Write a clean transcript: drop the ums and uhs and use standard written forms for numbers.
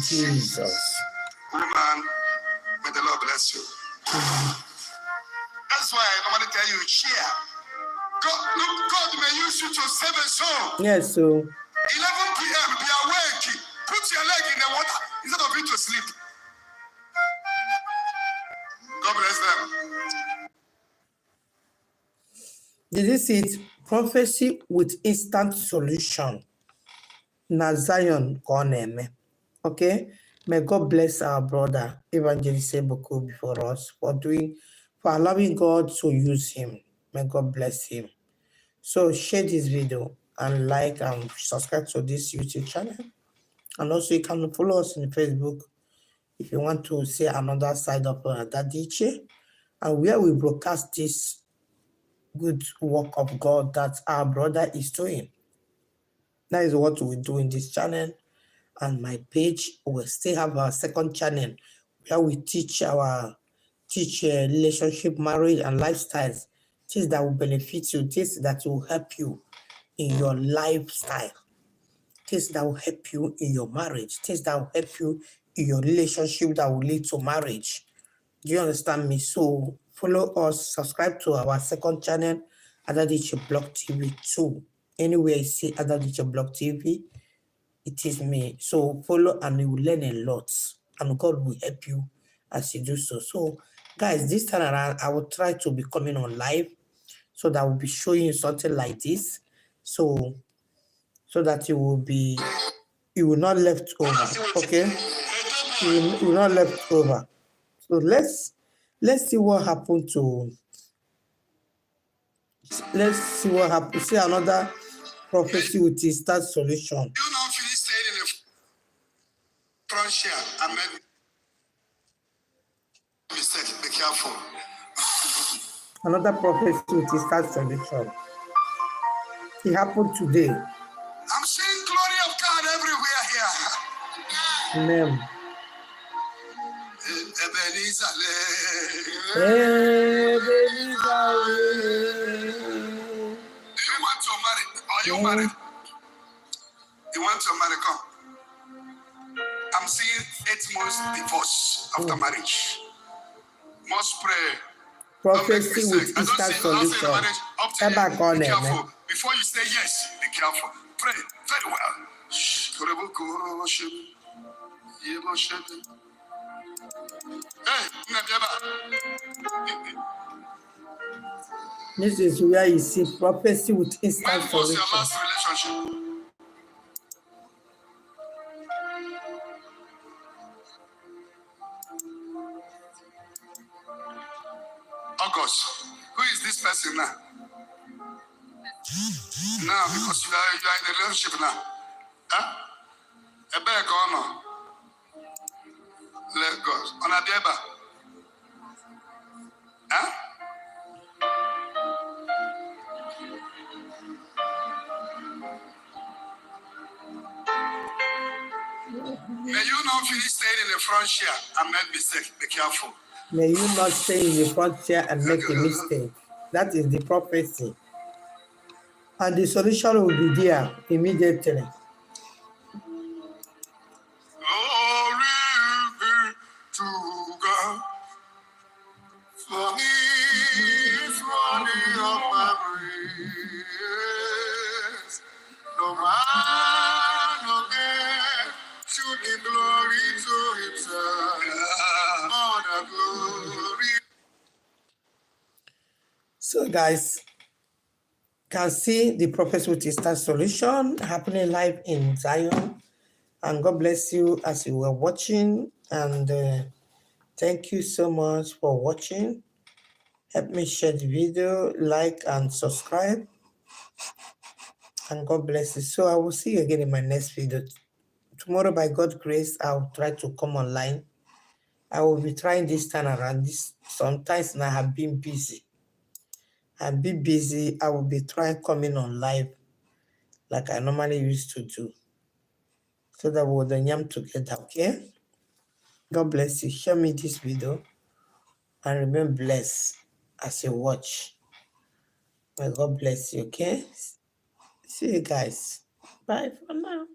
Jesus. Woman, may the Lord bless you. That's why I normally tell you, share. God may use you to save a soul. Yes, so 11 p.m., be awake. Put your leg in the water instead of you to sleep. God bless them. did you see it? Prophecy with instant solution. Na Zion Koneme. Okay? May God bless our brother, Evang Ebuka Obi, for us, for allowing God to use him. May God bless him. So share this video and like and subscribe to this YouTube channel. And also you can follow us in Facebook if you want to see another side of Adadiche, and where we broadcast this good work of God that our brother is doing. That is what we do in this channel. And my page will still have our second channel where we teach relationship, marriage, and lifestyles. Things that will benefit you, things that will help you in your lifestyle, things that will help you in your marriage, things that will help you in your relationship that will lead to marriage. Do you understand me? So follow us, subscribe to our second channel, ADADICHEVLOGSTV 2. Anywhere you see ADADICHEVLOGSTV, it is me. So follow and you will learn a lot. And God will help you as you do so. So guys, this time around, I will try to be coming on live so that I will be showing you something like this. So that you will not left over. Okay? You will not left over. So let's see what happened to. Let's see what happened. See another prophecy with instant solution. You know, if you stayed in the front chair and made mistake, be careful. Another prophecy with instant solution. It happened today. I'm seeing glory of God everywhere here. Amen. Ebenezer. Do you want to marry? Are you married? You want to marry? Come. I'm seeing 8 months divorce after marriage. Must pray. Prophecy with instant solution. Be careful. Before you say yes, be careful. Pray very well. This is where you see prophecy with instant When was solution. your last relationship? August. Who is this person now? Now, because you are in a relationship now. Huh? A bear gone. Let go. On a deba. Huh? May you not finish staying in the front chair and make mistake. Be careful. May you not stay in the front chair and make a mistake. That is the prophecy. And the solution will be there immediately. Glory be to God. For me is running of my race. No man again should give glory to himself. All the glory. So guys, can see the prophecy with instant solution happening live in Zion. And God bless you as you were watching. And thank you so much for watching. Help me share the video, like and subscribe. And God bless you. So I will see you again in my next video. Tomorrow, by God's grace, I'll try to come online. I will be trying this time around. Sometimes I have been busy. I've been busy. I will be trying coming on live like I normally used to do, so that we'll yam together, okay? God bless you. Share me this video and remain blessed as you watch. May God bless you, okay? See you guys. Bye for now.